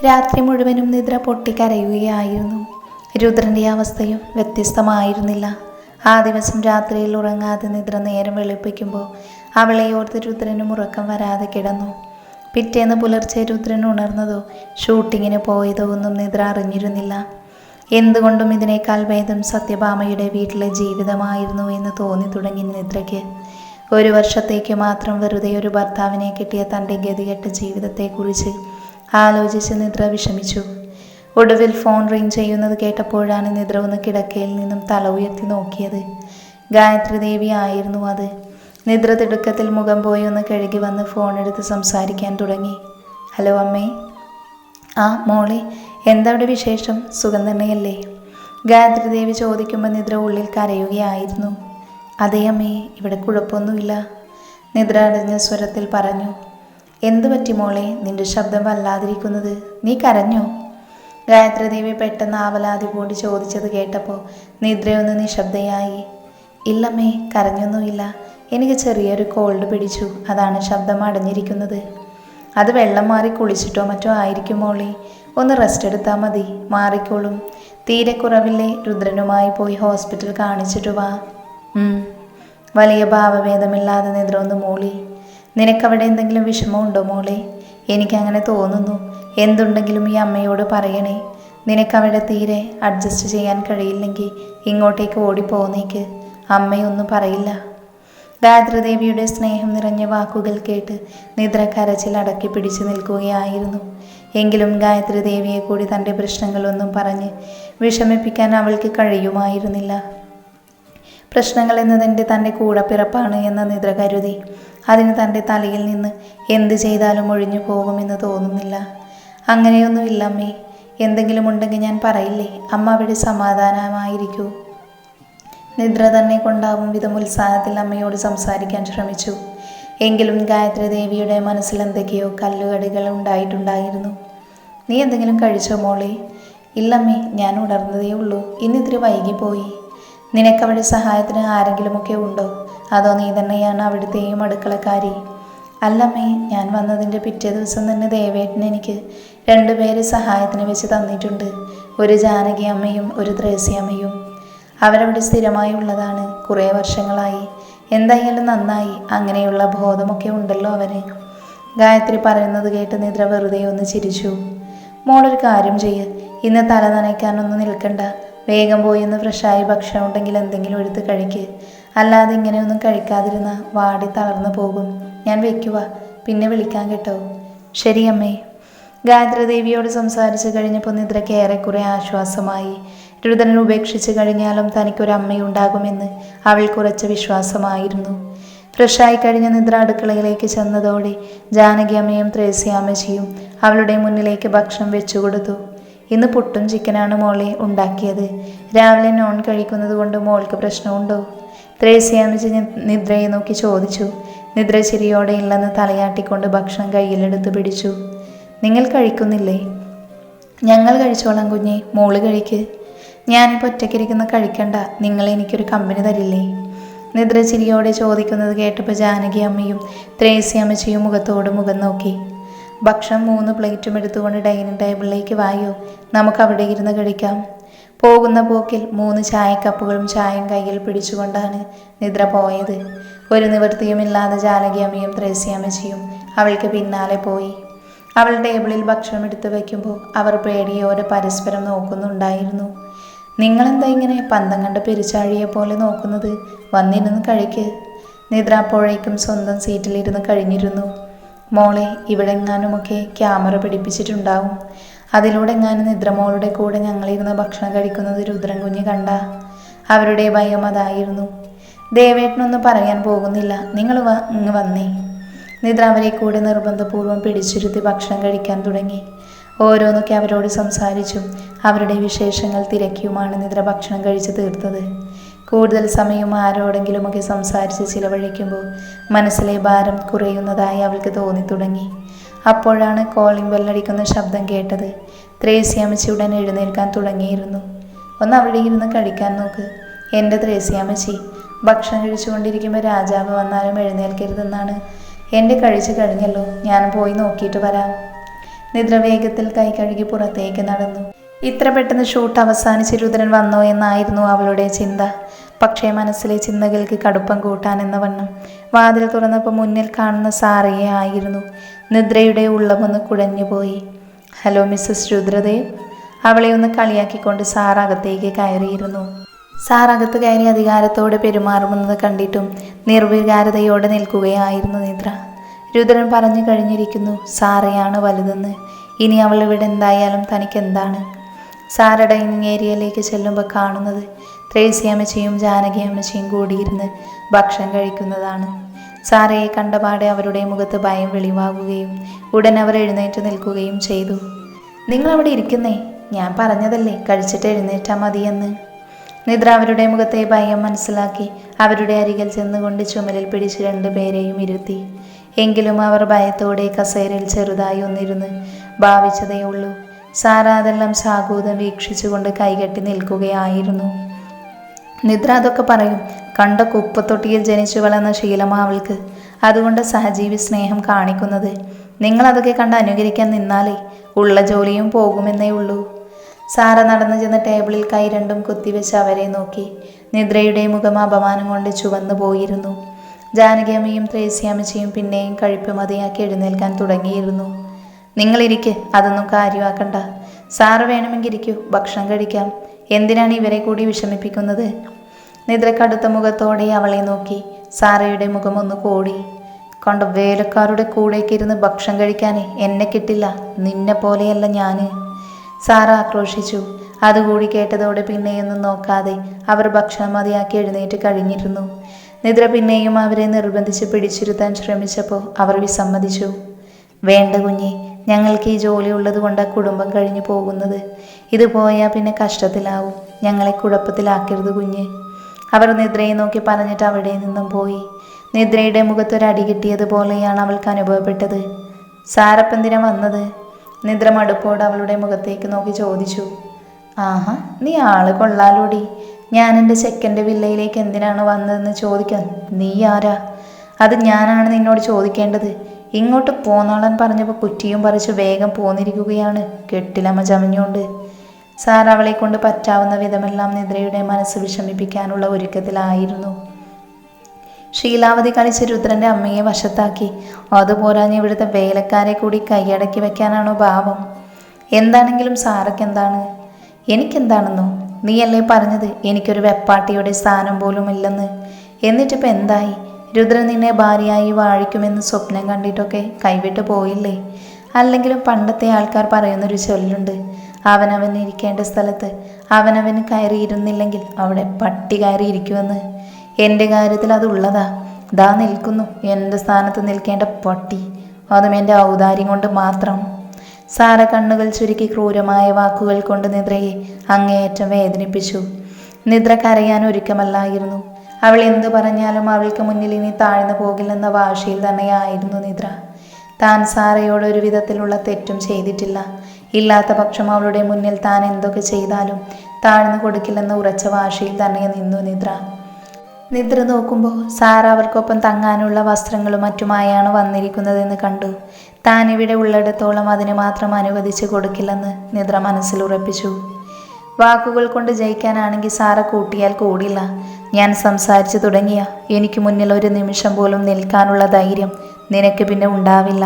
രാത്രി മുഴുവനും നിദ്ര പൊട്ടിക്കരയുകയായിരുന്നു. രുദ്രൻ്റെ അവസ്ഥയും വ്യത്യസ്തമായിരുന്നില്ല. ആ ദിവസം രാത്രിയിൽ ഉറങ്ങാതെ നിദ്ര നേരം വെളുപ്പിക്കുമ്പോൾ അവളെ ഓർത്ത് രുദ്രനും ഉറക്കം വരാതെ കിടന്നു. പിറ്റേന്ന് പുലർച്ചെ രുദ്രൻ ഉണർന്നതോ ഷൂട്ടിങ്ങിന് പോയതോ ഒന്നും നിദ്ര അറിഞ്ഞിരുന്നില്ല. എന്തുകൊണ്ടും ഇതിനേക്കാൾ ഭേദം സത്യഭാമയുടെ വീട്ടിലെ ജീവിതമായിരുന്നു എന്ന് തോന്നി തുടങ്ങി നിദ്രയ്ക്ക്. 1 വർഷത്തേക്ക് മാത്രം വെറുതെ ഒരു ഭർത്താവിനെ കിട്ടിയ തൻ്റെ ഗതികെട്ട ജീവിതത്തെക്കുറിച്ച് ആലോചിച്ച് നിദ്ര വിഷമിച്ചു. ഒടുവിൽ ഫോൺ റിംഗ് ചെയ്യുന്നത് കേട്ടപ്പോഴാണ് നിദ്ര ഒന്ന് കിടക്കയിൽ നിന്നും തല ഉയർത്തി നോക്കിയത്. ഗായത്രി ദേവി ആയിരുന്നു അത്. നിദ്ര തിടുക്കത്തിൽ മുഖം പോയി ഒന്ന് കഴുകി വന്ന് ഫോൺ എടുത്ത് സംസാരിക്കാൻ തുടങ്ങി. ഹലോ അമ്മേ. ആ മോളെ, എന്താ അവിടെ വിശേഷം? സുഖം തന്നെയല്ലേ? ഗായത്രി ദേവി ചോദിക്കുമ്പോൾ നിദ്ര ഉള്ളിൽ കരയുകയായിരുന്നു. അതേ അമ്മേ, ഇവിടെ കുഴപ്പമൊന്നുമില്ല, നിദ്ര അടഞ്ഞ സ്വരത്തിൽ പറഞ്ഞു. എന്തു പറ്റി മോളെ, നിന്റെ ശബ്ദം വല്ലാതിരിക്കുന്നത്? നീ കരഞ്ഞോ? ഗായത്രി ദേവി പെട്ടെന്ന് ആവലാതി കൂടി ചോദിച്ചത് കേട്ടപ്പോൾ നിദ്രയൊന്ന് നിശബ്ദയായി. ഇല്ലമ്മേ, കരഞ്ഞൊന്നുമില്ല. എനിക്ക് ചെറിയൊരു കോൾഡ് പിടിച്ചു, അതാണ് ശബ്ദം അടഞ്ഞിരിക്കുന്നത്. അത് വെള്ളം മാറി കുളിച്ചിട്ടോ മറ്റോ ആയിരിക്കും മോളെ. ഒന്ന് റെസ്റ്റ് എടുത്താൽ മതി, മാറിക്കോളും. തീരെ കുറവില്ലേ? രുദ്രനുമായി പോയി ഹോസ്പിറ്റൽ കാണിച്ചിട്ട് വാ. വലിയ ഭാവഭേദമില്ലാതെ നിദ്ര ഒന്ന് മൂളി. നിനക്കവിടെ എന്തെങ്കിലും വിഷമമുണ്ടോ മോളെ? എനിക്കങ്ങനെ തോന്നുന്നു. എന്തുണ്ടെങ്കിലും ഈ അമ്മയോട് പറയണേ. നിനക്കവിടെ തീരെ അഡ്ജസ്റ്റ് ചെയ്യാൻ കഴിയില്ലെങ്കിൽ ഇങ്ങോട്ടേക്ക് ഓടിപ്പോന്നേക്ക്, അമ്മയൊന്നും പറയില്ല. ഗായത്രി ദേവിയുടെ സ്നേഹം നിറഞ്ഞ വാക്കുകൾ കേട്ട് നിദ്ര കരച്ചിൽ അടക്കി പിടിച്ചു നിൽക്കുകയായിരുന്നു. എങ്കിലും ഗായത്രി ദേവിയെ കൂടി തൻ്റെ പ്രശ്നങ്ങളൊന്നും പറഞ്ഞ് വിഷമിപ്പിക്കാൻ അവൾക്ക് കഴിയുമായിരുന്നില്ല. പ്രശ്നങ്ങൾ എന്നതിൻ്റെ തൻ്റെ കൂടപ്പിറപ്പാണ് എന്ന നിദ്ര കരുതി അതിന് തൻ്റെ തലയിൽ നിന്ന് എന്ത് ചെയ്താലും ഒഴിഞ്ഞു പോകുമെന്ന് തോന്നുന്നില്ല. അങ്ങനെയൊന്നുമില്ല അമ്മേ, എന്തെങ്കിലും ഉണ്ടെങ്കിൽ ഞാൻ പറയില്ലേ, അമ്മ അവിടെ സമാധാനമായിരിക്കൂ. നിദ്ര തന്നെ കൊണ്ടാവും വിധം ഉത്സാഹത്തിൽ അമ്മയോട് സംസാരിക്കാൻ ശ്രമിച്ചു. എങ്കിലും ഗായത്രി ദേവിയുടെ മനസ്സിൽ എന്തൊക്കെയോ കല്ലുകടികൾ ഉണ്ടായിട്ടുണ്ടായിരുന്നു. നീ എന്തെങ്കിലും കഴിച്ചോ മോളെ? ഇല്ലമ്മേ, ഞാൻ ഉണർന്നതേ ഉള്ളൂ. ഇന്നിത്തിരി വൈകിപ്പോയി. നിനക്കവിടെ സഹായത്തിന് ആരെങ്കിലുമൊക്കെ ഉണ്ടോ? അതോ നീ തന്നെയാണ് അവിടുത്തെയും അടുക്കളക്കാരി? അല്ലമ്മേ, ഞാൻ വന്നതിൻ്റെ പിറ്റേ ദിവസം തന്നെ ദേവേട്ടൻ എനിക്ക് 2 പേര് സഹായത്തിന് വെച്ച് തന്നിട്ടുണ്ട്. ഒരു ജാനകി അമ്മയും ഒരു ത്രേസ്യ അമ്മയും. അവരവിടെ സ്ഥിരമായി ഉള്ളതാണ്, കുറേ വർഷങ്ങളായി. എന്തായാലും നന്നായി, അങ്ങനെയുള്ള ബോധമൊക്കെ ഉണ്ടല്ലോ അവന്. ഗായത്രി പറയുന്നത് കേട്ട് നിദ്ര വെറുതെ ഒന്ന് ചിരിച്ചു. മോളൊരു കാര്യം ചെയ്യ്, ഇന്ന് തല നനയ്ക്കാനൊന്നും നിൽക്കണ്ട. വേഗം പോയി ഒന്ന് ഫ്രഷായി ഭക്ഷണം ഉണ്ടെങ്കിൽ എന്തെങ്കിലും എടുത്ത് കഴിക്ക്. അല്ലാതെ ഇങ്ങനെയൊന്നും കഴിക്കാതിരുന്ന വാടി തളർന്നു പോകും. ഞാൻ വെക്കുക, പിന്നെ വിളിക്കാൻ കേട്ടോ. ശരി അമ്മേ. ഗായത്രി ദേവിയോട് സംസാരിച്ച് കഴിഞ്ഞപ്പോൾ നിദ്രയ്ക്ക് ഏറെക്കുറെ ആശ്വാസമായി. രുദ്രനെ ഉപേക്ഷിച്ച് കഴിഞ്ഞാലും തനിക്കൊരമ്മയുണ്ടാകുമെന്ന് അവൾ കുറച്ച് വിശ്വാസമായിരുന്നു. ഫ്രഷായി കഴിഞ്ഞ നിദ്ര അടുക്കളയിലേക്ക് ചെന്നതോടെ ജാനകി അമ്മയും ത്രേസ്യാമ്മച്ചിയും അവളുടെ മുന്നിലേക്ക് ഭക്ഷണം വെച്ചുകൊടുത്തു. ഇന്ന് പുട്ടും ചിക്കനാണ് മോളെ ഉണ്ടാക്കിയത്. രാവിലെ നോൺ കഴിക്കുന്നത് കൊണ്ട് മോൾക്ക് പ്രശ്നമുണ്ടോ? ത്രേസ്യാമ്മച്ചി നിദ്രയെ നോക്കി ചോദിച്ചു. നിദ്ര ചിരിയോടെ ഇല്ലെന്ന് തലയാട്ടിക്കൊണ്ട് ഭക്ഷണം കയ്യിലെടുത്ത് പിടിച്ചു. നിങ്ങൾ കഴിക്കുന്നില്ലേ? ഞങ്ങൾ കഴിച്ചോളാം കുഞ്ഞെ, മോള് കഴിക്ക്. ഞാനിപ്പോൾ ഒറ്റയ്ക്കിരിക്കുന്ന കഴിക്കണ്ട, നിങ്ങൾ എനിക്കൊരു കമ്പനി തരില്ലേ? നിദ്ര ചിരിയോടെ ചോദിക്കുന്നത് കേട്ടപ്പോൾ ജാനകി അമ്മയും ത്രേസ്യാമ്മച്ചിയും മുഖത്തോട് മുഖം നോക്കി. ഭക്ഷണം 3 പ്ലേറ്റും എടുത്തുകൊണ്ട് ഡൈനിങ് ടേബിളിലേക്ക് വായോ, നമുക്ക് അവിടെ ഇരുന്ന് കഴിക്കാം. പോകുന്ന പോക്കിൽ 3 ചായക്കപ്പുകളും ചായയും കയ്യിൽ പിടിച്ചുകൊണ്ടാണ് നിദ്ര പോയത്. ഒരു നിവൃത്തിയുമില്ലാതെ ജാനകി അമ്മയും ത്രേസ്യാമ്മച്ചിയും അവൾക്ക് പിന്നാലെ പോയി. അവൾ ടേബിളിൽ ഭക്ഷണം എടുത്ത് വയ്ക്കുമ്പോൾ അവർ പേടിയോടെ പരസ്പരം നോക്കുന്നുണ്ടായിരുന്നു. നിങ്ങളെന്താ ഇങ്ങനെ പന്തം കണ്ട പെരിച്ചാഴിയെ പോലെ നോക്കുന്നത്? വന്നിരുന്ന് കഴിക്ക്. നിദ്ര അപ്പോഴേക്കും സ്വന്തം സീറ്റിലിരുന്ന് കഴിഞ്ഞിരുന്നു. മോളെ, ഇവിടെ എങ്ങാനുമൊക്കെ ക്യാമറ പിടിപ്പിച്ചിട്ടുണ്ടാവും. അതിലൂടെ എങ്ങാനും നിദ്രമോളുടെ കൂടെ ഞങ്ങളിരുന്ന് ഭക്ഷണം കഴിക്കുന്നത് രുദ്രൻ കുഞ്ഞ് കണ്ട. അവരുടെ ഭയം അതായിരുന്നു. ദേവേട്ടനൊന്നും പറയാൻ പോകുന്നില്ല, നിങ്ങൾ ഇങ്ങ് വന്നേ. നിദ്ര അവരെ കൂടെ നിർബന്ധപൂർവ്വം പിടിച്ചിരുത്തി ഭക്ഷണം കഴിക്കാൻ തുടങ്ങി. ഓരോന്നൊക്കെ അവരോട് സംസാരിച്ചും അവരുടെ വിശേഷങ്ങൾ തിരക്കിയുമാണ് നിദ്ര ഭക്ഷണം കഴിച്ച് തീർത്തത്. കൂടുതൽ സമയം ആരോടെങ്കിലുമൊക്കെ സംസാരിച്ച് ചിലവഴിക്കുമ്പോൾ മനസ്സിലെ ഭാരം കുറയുന്നതായി അവൾക്ക് തോന്നി തുടങ്ങി. അപ്പോഴാണ് കോളിംഗ് ബെല്ലടിക്കുന്ന ശബ്ദം കേട്ടത്. ത്രേസ്യാമ്മച്ചി ഉടൻ എഴുന്നേൽക്കാൻ തുടങ്ങിയിരുന്നു. ഒന്ന് അവിടെ ഇരുന്ന് കഴിക്കാൻ നോക്ക്. എൻ്റെ ത്രേസ്യാമ്മച്ചി, ഭക്ഷണം കഴിച്ചുകൊണ്ടിരിക്കുമ്പോൾ രാജാവ് വന്നാലും എഴുന്നേൽക്കരുതെന്നാണ്. എൻ്റെ കഴിച്ചു കഴിഞ്ഞല്ലോ, ഞാൻ പോയി നോക്കിയിട്ട് വരാം. നിദ്ര വേഗത്തിൽ കൈ കഴുകി പുറത്തേക്ക് നടന്നു. ഇത്ര പെട്ടെന്ന് ഷൂട്ട് അവസാനിച്ച് രുദ്രൻ വന്നോ എന്നായിരുന്നു അവളുടെ ചിന്ത. പക്ഷേ മനസ്സിലെ ചിന്തകൾക്ക് കടുപ്പം കൂട്ടാനെന്ന വണ്ണം വാതിൽ തുറന്നപ്പോൾ മുന്നിൽ കാണുന്ന സാറയെ ആയിരുന്നു. നിദ്രയുടെ ഉള്ളമൊന്ന് കുഴഞ്ഞുപോയി. Hello Mrs Rudradev. അവളെ ഒന്ന് കളിയാക്കിക്കൊണ്ട് സാർ അകത്തേക്ക് കയറിയിരുന്നു. സാർ അകത്ത് കയറി അധികാരത്തോടെ പെരുമാറുമെന്നത് കണ്ടിട്ടും നിർവികാരതയോടെ നിൽക്കുകയായിരുന്നു നിദ്ര. രുദ്രൻ പറഞ്ഞു കഴിഞ്ഞിരിക്കുന്നു, സാറയാണ് വലുതെന്ന്. ഇനി അവൾ ഇവിടെ എന്തായാലും തനിക്കെന്താണ്? സാറ ഡൈനിങ് ഏരിയയിലേക്ക് ചെല്ലുമ്പോൾ കാണുന്നത് ത്രേസി അമ്മച്ചിയും ജാനകി അമ്മച്ചിയും കൂടിയിരുന്ന് ഭക്ഷണം കഴിക്കുന്നതാണ്. സാറയെ കണ്ടപാടെ അവരുടെ മുഖത്ത് ഭയം വെളിവാകുകയും ഉടൻ അവർ എഴുന്നേറ്റ് നിൽക്കുകയും ചെയ്തു. നിങ്ങളവിടെ ഇരിക്കുന്നേ, ഞാൻ പറഞ്ഞതല്ലേ കഴിച്ചിട്ട് എഴുന്നേറ്റാൽ മതിയെന്ന്. നിദ്ര അവരുടെ മുഖത്തെ ഭയം മനസ്സിലാക്കി അവരുടെ അരികിൽ ചെന്നുകൊണ്ട് ചുമലിൽ പിടിച്ച് രണ്ടുപേരെയും ഇരുത്തി. എങ്കിലും അവർ ഭയത്തോടെ കസേരയിൽ ചെറുതായി ഒന്നിരുന്ന് ഭാവിച്ചതേ ഉള്ളൂ. സാറ അതെല്ലാം സാഗൂതം വീക്ഷിച്ചുകൊണ്ട് കൈകെട്ടി നിൽക്കുകയായിരുന്നു. നിദ്ര അതൊക്കെ പറയും. കണ്ട കുപ്പത്തൊട്ടിയിൽ ജനിച്ചു വളർന്ന ശീലമാ അവൾക്ക്. അതുകൊണ്ട് സഹജീവി സ്നേഹം കാണിക്കുന്നത്. നിങ്ങളതൊക്കെ കണ്ട് അനുകരിക്കാൻ നിന്നാലേ ഉള്ള ജോലിയും പോകുമെന്നേ ഉള്ളൂ. സാറ നടന്നു ചെന്ന് ടേബിളിൽ കൈ രണ്ടും കുത്തിവെച്ച് അവരെ നോക്കി. നിദ്രയുടെ മുഖം അപമാനം കൊണ്ട് ചുവന്നു പോയിരുന്നു. ജാനകിയമ്മയും ത്രേസി അമ്മച്ചിയും പിന്നെയും കഴിപ്പ് മതിയാക്കി എഴുന്നേൽക്കാൻ തുടങ്ങിയിരുന്നു. നിങ്ങളിരിക്ക്, അതൊന്നും കാര്യമാക്കണ്ട. സാറ് വേണമെങ്കിൽ ഇരിക്കൂ, ഭക്ഷണം കഴിക്കാം. എന്തിനാണ് ഇവരെ കൂടി വിഷമിപ്പിക്കുന്നത്? നിദ്ര കടുത്ത മുഖത്തോടെ അവളെ നോക്കി. സാറയുടെ മുഖം ഒന്ന് കോടി. കണ്ട വേലക്കാരുടെ കൂടെയൊക്കെ ഇരുന്ന് ഭക്ഷണം കഴിക്കാനേ എന്നെ കിട്ടില്ല. നിന്നെ പോലെയല്ല ഞാൻ. സാറ ആക്രോശിച്ചു. അതുകൂടി കേട്ടതോടെ പിന്നെയൊന്നും നോക്കാതെ അവർ ഭക്ഷണം മതിയാക്കി എഴുന്നേറ്റ് കഴിഞ്ഞിരുന്നു. നിദ്ര പിന്നെയും അവരെ നിർബന്ധിച്ച് പിടിച്ചിരുത്താൻ ശ്രമിച്ചപ്പോൾ അവർ വിസമ്മതിച്ചു. വേണ്ട കുഞ്ഞെ, ഞങ്ങൾക്ക് ഈ ജോലി ഉള്ളത് കൊണ്ടാണ് കുടുംബം കഴിഞ്ഞു പോകുന്നത്. ഇത് പോയാൽ പിന്നെ കഷ്ടത്തിലാവും. ഞങ്ങളെ കുഴപ്പത്തിലാക്കരുത് കുഞ്ഞ്. അവർ നിദ്രയെ നോക്കി പറഞ്ഞിട്ട് അവിടെ നിന്നും പോയി. നിദ്രയുടെ മുഖത്തൊരടി കിട്ടിയതുപോലെയാണ് അവൾക്ക് അനുഭവപ്പെട്ടത്. സാറപ്പെന്തിനാ വന്നത്? നിദ്ര മടുപ്പോടെ അവളുടെ മുഖത്തേക്ക് നോക്കി ചോദിച്ചു. ആഹാ, നീ ആള് കൊള്ളാലോടി. ഞാൻ എൻ്റെ ചെക്കൻ്റെ വില്ലയിലേക്ക് എന്തിനാണ് വന്നതെന്ന് ചോദിക്കാൻ നീ ആരാ? അത് ഞാനാണ് നിന്നോട് ചോദിക്കേണ്ടത്. ഇങ്ങോട്ട് പോന്നോളാൻ പറഞ്ഞപ്പോൾ കുറ്റിയും പറിച്ച് വേഗം പോന്നിരിക്കുകയാണ് കെട്ടിലമ്മ ചമഞ്ഞുകൊണ്ട്. സാർ അവളെ കൊണ്ട് പറ്റാവുന്ന വിധമെല്ലാം നിദ്രയുടെ മനസ്സ് വിഷമിപ്പിക്കാനുള്ള ഒരുക്കത്തിലായിരുന്നു. ശീലാവതി കളിച്ച് രുദ്രൻ്റെ അമ്മയെ വശത്താക്കി. അതുപോരാഞ്ഞ് ഇവിടുത്തെ വേലക്കാരെ കൂടി കൈയടക്കി വെക്കാനാണോ ഭാവം? എന്താണെങ്കിലും സാറൊക്കെ എന്താണ്? എനിക്കെന്താണെന്നോ? നീയല്ലേ പറഞ്ഞത് എനിക്കൊരു വെപ്പാട്ടിയുടെ സ്ഥാനം പോലും ഇല്ലെന്ന്. എന്നിട്ടിപ്പോൾ എന്തായി? രുദ്രൻ നിന്നെ ഭാര്യയായി വാഴിക്കുമെന്ന് സ്വപ്നം കണ്ടിട്ടൊക്കെ കൈവിട്ട് പോയില്ലേ? അല്ലെങ്കിലും പണ്ടത്തെ ആൾക്കാർ പറയുന്നൊരു ചൊല്ലുണ്ട്, അവനവൻ ഇരിക്കേണ്ട സ്ഥലത്ത് അവനവന് കയറിയിരുന്നില്ലെങ്കിൽ അവിടെ പട്ടി കയറിയിരിക്കുമെന്ന്. എൻ്റെ കാര്യത്തിൽ അതുള്ളതാ. ദാ നിൽക്കുന്നു എൻ്റെ സ്ഥാനത്ത് നിൽക്കേണ്ട പട്ടി, അതും എൻ്റെ ഔദാര്യം കൊണ്ട് മാത്രം. സാറ കണ്ണുകൾ ചുരുക്കി ക്രൂരമായ വാക്കുകൾ കൊണ്ട് നിദ്രയെ അങ്ങേയറ്റം വേദനിപ്പിച്ചു. നിദ്ര കരയാൻ ഒരുക്കമല്ലായിരുന്നു. അവൾ എന്തു പറഞ്ഞാലും അവൾക്ക് മുന്നിൽ ഇനി താഴ്ന്നു പോകില്ലെന്ന വാശിയിൽ തന്നെയായിരുന്നു നിദ്ര. താൻ സാറയോട് ഒരു വിധത്തിലുള്ള തെറ്റും ചെയ്തിട്ടില്ല. ഇല്ലാത്ത പക്ഷം അവളുടെ മുന്നിൽ താൻ എന്തൊക്കെ ചെയ്താലും താഴ്ന്നു കൊടുക്കില്ലെന്ന ഉറച്ച വാശിയിൽ തന്നെ നിന്നു നിദ്ര. നിദ്ര നോക്കുമ്പോൾ സാറ അവർക്കൊപ്പം തങ്ങാനുള്ള വസ്ത്രങ്ങളും മറ്റുമായാണ് വന്നിരിക്കുന്നതെന്ന് കണ്ടു. താൻ ഇവിടെ ഉള്ളിടത്തോളം അതിന് മാത്രം അനുവദിച്ചു കൊടുക്കില്ലെന്ന് നിദ്ര മനസ്സിൽ ഉറപ്പിച്ചു. വാക്കുകൾ കൊണ്ട് ജയിക്കാനാണെങ്കിൽ സാറ കൂട്ടിയാൽ കൂടില്ല. ഞാൻ സംസാരിച്ചു തുടങ്ങിയ എനിക്ക് മുന്നിൽ ഒരു നിമിഷം പോലും നിൽക്കാനുള്ള ധൈര്യം നിനക്ക് പിന്നെ ഉണ്ടാവില്ല.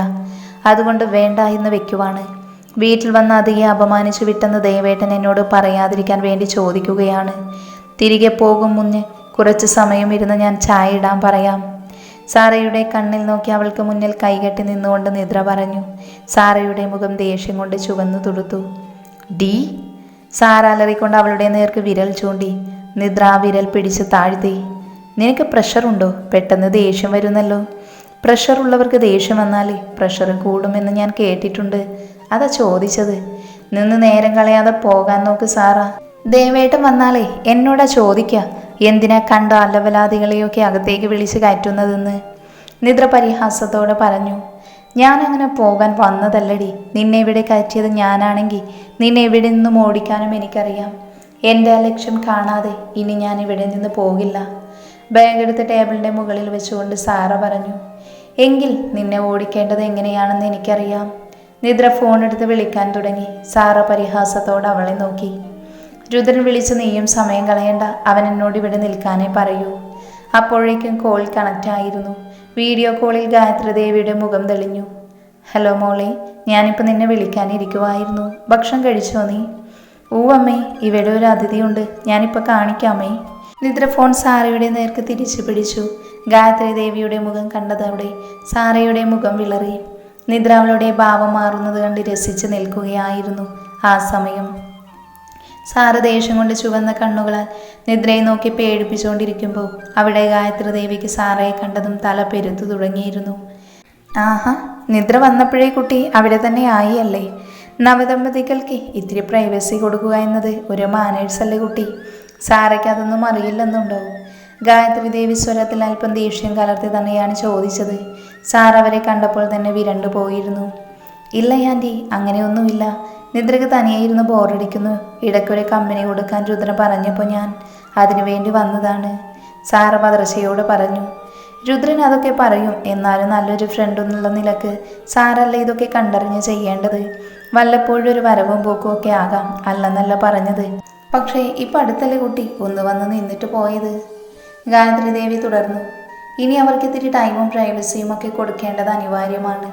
അതുകൊണ്ട് വേണ്ട എന്ന് വെക്കുവാണ്. വീട്ടിൽ വന്ന് അധികം അപമാനിച്ചു വിട്ടെന്ന് ദേവേട്ടൻ എന്നോട് പറയാതിരിക്കാൻ വേണ്ടി ചോദിക്കുകയാണ്. തിരികെ പോകും മുന്നേ കുറച്ച് സമയം ഇരുന്ന് ഞാൻ ചായ ഇടാൻ പറയാം. സാറയുടെ കണ്ണിൽ നോക്കി അവൾക്ക് മുന്നിൽ കൈകെട്ടി നിന്നുകൊണ്ട് നിദ്ര പറഞ്ഞു. സാറയുടെ മുഖം ദേഷ്യം കൊണ്ട് ചുവന്നു തുടുത്തു. ഡി സാറ അലറിക്കൊണ്ട് അവളുടെ നേർക്ക് വിരൽ ചൂണ്ടി. നിദ്ര ആ വിരൽ പിടിച്ച് താഴ്ത്തി. നിനക്ക് പ്രഷറുണ്ടോ? പെട്ടെന്ന് ദേഷ്യം വരുന്നല്ലോ. പ്രഷർ ഉള്ളവർക്ക് ദേഷ്യം വന്നാലേ പ്രഷർ കൂടുമെന്ന് ഞാൻ കേട്ടിട്ടുണ്ട്. അതാ ചോദിച്ചത്. നിന്ന് നേരം കളയാതെ പോകാൻ നോക്ക് സാറ. ദേവേട്ടൻ വന്നാലേ എന്നോടാ ചോദിക്കുക എന്തിനാ കണ്ട അലവലാദികളെയൊക്കെ അകത്തേക്ക് വിളിച്ച് കയറ്റുന്നതെന്ന്. നിദ്ര പരിഹാസത്തോടെ പറഞ്ഞു. ഞാൻ അങ്ങനെ പോകാൻ വന്നതല്ലടി. നിന്നെ ഇവിടെ കയറ്റിയത് ഞാനാണെങ്കിൽ നിന്നെ ഇവിടെ നിന്നും ഓടിക്കാനും എനിക്കറിയാം. എൻ്റെ ആ ലക്ഷ്യം കാണാതെ ഇനി ഞാൻ ഇവിടെ നിന്ന് പോകില്ല. ബാഗ് എടുത്ത് ടേബിളിൻ്റെ മുകളിൽ വെച്ചുകൊണ്ട് സാറ പറഞ്ഞു. എങ്കിൽ നിന്നെ ഓടിക്കേണ്ടത് എങ്ങനെയാണെന്ന് എനിക്കറിയാം. നിദ്ര ഫോൺ എടുത്ത് വിളിക്കാൻ തുടങ്ങി. സാറ പരിഹാസത്തോടെ അവളെ നോക്കി. രുദ്രൻ വിളിച്ച് നീയും സമയം കളയണ്ട, അവൻ എന്നോട് ഇവിടെ നിൽക്കാനേ പറയൂ. അപ്പോഴേക്കും കോൾ കണക്റ്റ് ആയിരുന്നു. വീഡിയോ കോളിൽ ഗായത്രി ദേവിയുടെ മുഖം തെളിഞ്ഞു. ഹലോ മോളെ, ഞാനിപ്പോൾ നിന്നെ വിളിക്കാനിരിക്കുമായിരുന്നു. ഭക്ഷണം കഴിച്ചോ നീ? അമ്മേ, ഇവിടെ ഒരു അതിഥിയുണ്ട്, ഞാനിപ്പോൾ കാണിക്കാമേ. നിദ്ര ഫോൺ സാറയുടെ നേർക്ക് തിരിച്ചു പിടിച്ചു. ഗായത്രി ദേവിയുടെ മുഖം കണ്ടതോടെ സാറയുടെ മുഖം വിളറി. നിദ്ര അവളുടെ ഭാവം മാറുന്നത് കണ്ട് രസിച്ച് നിൽക്കുകയായിരുന്നു. ആ സമയം സാറ ദേഷ്യം കൊണ്ട് ചുവന്ന കണ്ണുകളാൽ നിദ്രയെ നോക്കി പേടിപ്പിച്ചുകൊണ്ടിരിക്കുമ്പോൾ അവിടെ ഗായത്രി ദേവിക്ക് സാറയെ കണ്ടതും തല പെരുത്തു തുടങ്ങിയിരുന്നു. ആഹാ, നിദ്ര വന്നപ്പോഴേ കുട്ടി അവിടെ തന്നെ ആയി അല്ലേ? നവദമ്പതികൾക്ക് ഇത്തിരി പ്രൈവസി കൊടുക്കുക എന്നത് ഒരു മാനേഴ്സ് അല്ലേ കുട്ടി? സാറയ്ക്ക് അതൊന്നും അറിയില്ലെന്നുണ്ടോ? ഗായത്രി ദേവി സ്വരത്തിൽ അല്പം ദേഷ്യം കലർത്തി തന്നെയാണ് ചോദിച്ചത്. സാർ അവരെ കണ്ടപ്പോൾ തന്നെ വിരണ്ടു പോയിരുന്നു. ഇല്ല ആൻറ്റി, അങ്ങനെയൊന്നുമില്ല. നിദ്രക്ക് തനിയായിരുന്നു ബോറടിക്കുന്നു. ഇടയ്ക്കൊരു കമ്പനി കൊടുക്കാൻ രുദ്രൻ പറഞ്ഞപ്പോൾ ഞാൻ അതിനുവേണ്ടി വന്നതാണ്. സാറ പതർച്ചയോട് പറഞ്ഞു. രുദ്രൻ അതൊക്കെ പറയും, എന്നാലും നല്ലൊരു ഫ്രണ്ട് എന്നുള്ള നിലക്ക് സാറല്ല ഇതൊക്കെ കണ്ടറിഞ്ഞ് ചെയ്യേണ്ടത്. വല്ലപ്പോഴും ഒരു വരവും പോക്കും ഒക്കെ ആകാം, അല്ലെന്നല്ല പറഞ്ഞത്. പക്ഷേ ഇപ്പം അടുത്തല്ലേ കുട്ടി ഒന്ന് വന്ന് നിന്നിട്ട് പോയത്? ഗായത്രി ദേവി തുടർന്നു. ഇനി അവർക്ക് ഇത്തിരി ടൈമും പ്രൈവസിയും ഒക്കെ കൊടുക്കേണ്ടത് അനിവാര്യമാണ്.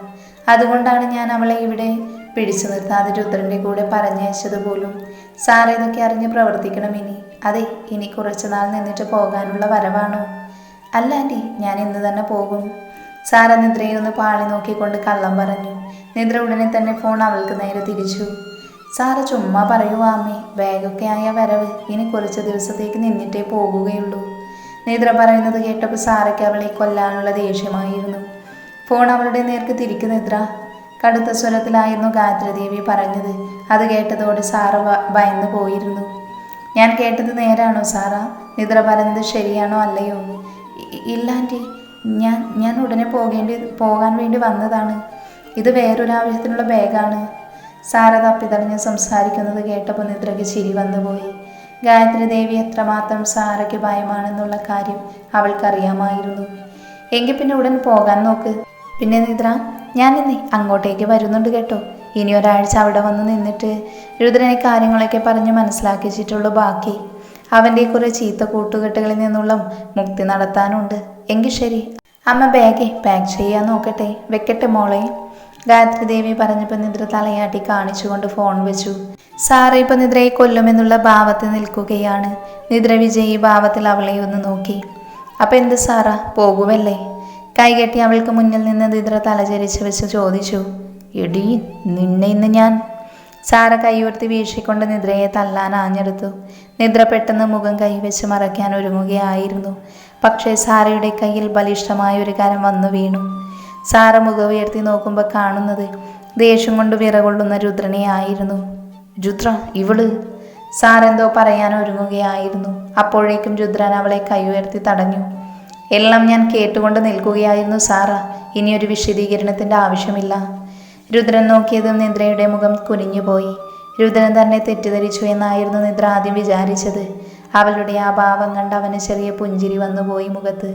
അതുകൊണ്ടാണ് ഞാൻ അവളെ ഇവിടെ പിടിച്ചു നിർത്താതെ രുദ്രൻ്റെ കൂടെ പറഞ്ഞയച്ചത് പോലും. സാർ ഇതൊക്കെ അറിഞ്ഞ് പ്രവർത്തിക്കണം ഇനി. അതെ, ഇനി കുറച്ചു നാൾ നിന്നിട്ട് പോകാനുള്ള വരവാണോ? അല്ല ആൻറ്റി, ഞാൻ ഇന്ന് തന്നെ പോകും. സാറ നിദ്രയെ ഒന്ന് പാളി നോക്കിക്കൊണ്ട് കള്ളം പറഞ്ഞു. നിദ്ര ഉടനെ തന്നെ ഫോൺ അവൾക്ക് നേരെ തിരിച്ചു. സാറ ചുമ്മാ പറയുക അമ്മേ, ബാഗൊക്കെ ആയ വരവ്, ഇനി കുറച്ച് ദിവസത്തേക്ക് നിന്നിട്ടേ പോകുകയുള്ളൂ. നിദ്ര പറയുന്നത് കേട്ടപ്പോൾ സാറയ്ക്ക് അവളെ കൊല്ലാനുള്ള ദേഷ്യമായിരുന്നു. ഫോൺ അവളുടെ നേർക്ക് തിരിക്ക് നിദ്ര. കടുത്ത സ്വരത്തിലായിരുന്നു ഗായത്രി ദേവി പറഞ്ഞത്. അത് കേട്ടതോടെ സാറ ഭയന്നു പോയിരുന്നു. ഞാൻ കേട്ടത് നേരാണോ സാറ? നിദ്ര പറഞ്ഞത് ശരിയാണോ അല്ലയോ? ഇല്ല ആൻറ്റി, ഞാൻ ഉടനെ പോകാൻ വേണ്ടി വന്നതാണ്. ഇത് വേറൊരാവശ്യത്തിനുള്ള ബാഗാണ്. സാറ തപ്പിത്തടഞ്ഞ് സംസാരിക്കുന്നത് കേട്ടപ്പോൾ നിദ്രയ്ക്ക് ചിരി വന്നുപോയി. ഗായത്രി ദേവി എത്രമാത്രം സാറയ്ക്ക് ഭയമാണെന്നുള്ള കാര്യം അവൾക്കറിയാമായിരുന്നു. എങ്കിൽ പിന്നെ ഉടൻ പോകാൻ നോക്ക്. പിന്നെ നിദ്ര, ഞാനിന്നേ അങ്ങോട്ടേക്ക് വരുന്നുണ്ട് കേട്ടോ. ഇനി ഒരാഴ്ച അവിടെ വന്ന് നിന്നിട്ട് രുദ്രനെ കാര്യങ്ങളൊക്കെ പറഞ്ഞ് മനസ്സിലാക്കിച്ചിട്ടുള്ളൂ ബാക്കി. അവൻ്റെ കുറെ ചീത്ത കൂട്ടുകെട്ടുകളിൽ നിന്നുള്ള മുക്തി നടത്താനുണ്ട്. എങ്കിൽ ശരി അമ്മ, ബാഗേ പാക്ക് ചെയ്യാൻ നോക്കട്ടെ. വെക്കട്ടെ മോളെ. ഗായത്രി ദേവി പറഞ്ഞപ്പോൾ നിദ്ര തലയാട്ടി കാണിച്ചുകൊണ്ട് ഫോൺ വെച്ചു. സാറ ഇപ്പം നിദ്രയെ കൊല്ലുമെന്നുള്ള ഭാവത്തിൽ നിൽക്കുകയാണ്. നിദ്ര വിജയി ഭാവത്തിൽ അവളെ ഒന്ന് നോക്കി. അപ്പം എന്ത് സാറ, പോകുമല്ലേ? കൈകെട്ടി അവൾക്ക് മുന്നിൽ നിന്ന് നിദ്ര തലചരിച്ച് വെച്ച് ചോദിച്ചു. എടീ, നിന്നെ ഇന്ന് ഞാൻ. സാറ കൈയുയർത്തി വീഴ്ചിക്കൊണ്ട് നിദ്രയെ തല്ലാൻ ആഞ്ഞെടുത്തു. നിദ്ര പെട്ടെന്ന് മുഖം കൈവച്ച് മറയ്ക്കാൻ ഒരുങ്ങുകയായിരുന്നു. പക്ഷേ സാറയുടെ കയ്യിൽ ബലിഷ്ഠമായ ഒരു കരം വന്നു വീണു. സാറ മുഖം ഉയർത്തി നോക്കുമ്പോൾ കാണുന്നത് ദേഷ്യം കൊണ്ട് വിറകൊള്ളുന്ന രുദ്രനെ ആയിരുന്നു. രുദ്ര, ഇവള്. സാറെന്തോ പറയാൻ ഒരുങ്ങുകയായിരുന്നു. അപ്പോഴേക്കും രുദ്രൻ അവളെ കൈ ഉയർത്തി തടഞ്ഞു. എല്ലാം ഞാൻ കേട്ടുകൊണ്ട് നിൽക്കുകയായിരുന്നു സാറ. ഇനിയൊരു വിശദീകരണത്തിൻ്റെ ആവശ്യമില്ല. രുദ്രൻ നോക്കിയതും നിദ്രയുടെ മുഖം കുനിഞ്ഞുപോയി. രുദ്രൻ തന്നെ തെറ്റിദ്ധരിച്ചു എന്നായിരുന്നു നിദ്ര ആദ്യം വിചാരിച്ചത്. അവളുടെ ആ ഭാവം കണ്ട് അവന് ചെറിയ പുഞ്ചിരി വന്നുപോയി മുഖത്ത്.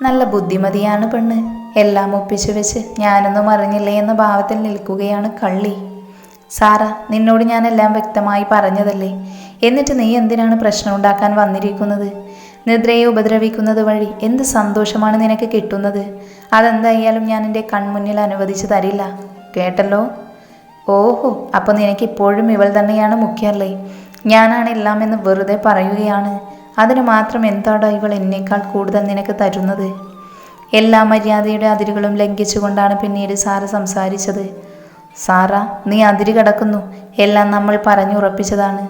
നല്ല ബുദ്ധിമതിയാണ് പെണ്ണ്. എല്ലാം ഒപ്പിച്ചു വെച്ച് ഞാനൊന്നും അറിഞ്ഞില്ലേ എന്ന ഭാവത്തിൽ നിൽക്കുകയാണ് കള്ളി. സാറ, നിന്നോട് ഞാനെല്ലാം വ്യക്തമായി പറഞ്ഞതല്ലേ? എന്നിട്ട് നീ എന്തിനാണ് പ്രശ്നം ഉണ്ടാക്കാൻ വന്നിരിക്കുന്നത്? നിദ്രയെ ഉപദ്രവിക്കുന്നത് വഴി എന്ത് സന്തോഷമാണ് നിനക്ക് കിട്ടുന്നത്? അതെന്തായാലും ഞാൻ എൻ്റെ കൺമുന്നിൽ അനുവദിച്ചു തരില്ല, കേട്ടല്ലോ? ഓഹോ, അപ്പോൾ നിനക്കിപ്പോഴും ഇവൾ തന്നെയാണ് മുഖ്യമല്ലേ? ഞാനാണ് എല്ലാം എന്ന് വെറുതെ പറയുകയാണ്. അതിന് മാത്രം എന്താടോ ഇവൾ എന്നേക്കാൾ കൂടുതൽ നിനക്ക് തരുന്നത്? എല്ലാ മര്യാദയുടെ അതിരുകളും ലംഘിച്ചുകൊണ്ടാണ് പിന്നീട് സാറ് സംസാരിച്ചത്. സാറ, നീ അതിര് കടക്കുന്നു. എല്ലാം നമ്മൾ പറഞ്ഞുറപ്പിച്ചതാണ്.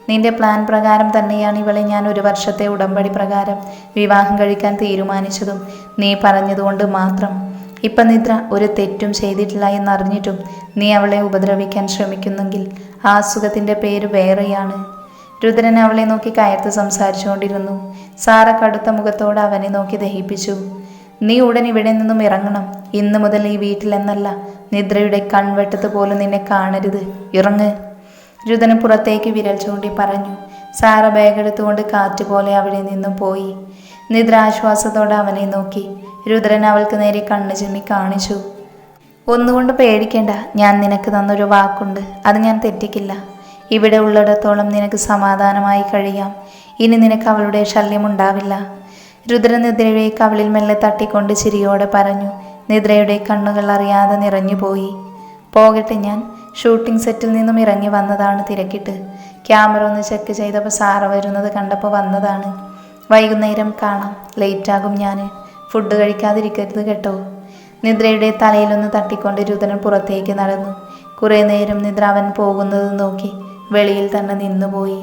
നിന്റെ പ്ലാൻ പ്രകാരം തന്നെയാണ് ഇവളെ ഞാൻ 1 വർഷത്തെ ഉടമ്പടി പ്രകാരം വിവാഹം കഴിക്കാൻ തീരുമാനിച്ചതും നീ പറഞ്ഞതുകൊണ്ട് മാത്രം. ഇപ്പം നിദ്ര ഒരു തെറ്റും ചെയ്തിട്ടില്ല എന്നറിഞ്ഞിട്ടും നീ അവളെ ഉപദ്രവിക്കാൻ ശ്രമിക്കുന്നെങ്കിൽ ആ സുഖത്തിൻ്റെ പേര് വേറെയാണ്. രുദ്രൻ അവളെ നോക്കി കയർത്ത് സംസാരിച്ചുകൊണ്ടിരുന്നു. സാറ കടുത്ത മുഖത്തോടെ അവനെ നോക്കി ദഹിപ്പിച്ചു. നീ ഉടൻ ഇവിടെ നിന്നും ഇറങ്ങണം. ഇന്നു മുതൽ ഈ വീട്ടിലെന്നല്ല, നിദ്രയുടെ കൺവെട്ടത്ത് പോലും നിന്നെ കാണരുത്. ഇറങ്ങ്. രുദ്രൻ പുറത്തേക്ക് വിരൽ ചൂണ്ടി പറഞ്ഞു. സാറ ബാഗെടുത്തുകൊണ്ട് കാറ്റ് പോലെ അവിടെ നിന്നും പോയി. നിദ്ര ആശ്വാസത്തോടെ അവനെ നോക്കി. രുദ്രൻ അവൾക്ക് നേരെ കണ്ണു ചിമ്മി കാണിച്ചു. ഒന്നുകൊണ്ട് പേടിക്കേണ്ട. ഞാൻ നിനക്ക് തന്നൊരു വാക്കുണ്ട്, അത് ഞാൻ തെറ്റിക്കില്ല. ഇവിടെ ഉള്ളിടത്തോളം നിനക്ക് സമാധാനമായി കഴിയാം. ഇനി നിനക്ക് അവളുടെ ശല്യമുണ്ടാവില്ല. രുദ്രൻ നിദ്രയുടെ കവിളിൽ മെല്ലെ തട്ടിക്കൊണ്ട് ചിരിയോടെ പറഞ്ഞു. നിദ്രയുടെ കണ്ണുകൾ അറിയാതെ നിറഞ്ഞുപോയി. പോകട്ടെ, ഞാൻ ഷൂട്ടിംഗ് സെറ്റിൽ നിന്നും ഇറങ്ങി വന്നതാണ് തിരക്കിട്ട്. ക്യാമറ ഒന്ന് ചെക്ക് ചെയ്തപ്പോൾ സാറ് വരുന്നത് കണ്ടപ്പോൾ വന്നതാണ്. വൈകുന്നേരം കാണാം, ലേറ്റാകും ഞാൻ. ഫുഡ് കഴിക്കാതിരിക്കരുത് കേട്ടോ. നിദ്രയുടെ തലയിലൊന്ന് തട്ടിക്കൊണ്ട് രുദ്രൻ പുറത്തേക്ക് നടന്നു. കുറേ നേരം നിദ്ര അവൻ പോകുന്നത് നോക്കി വെളിയിൽ തന്നെ നിന്നുപോയി.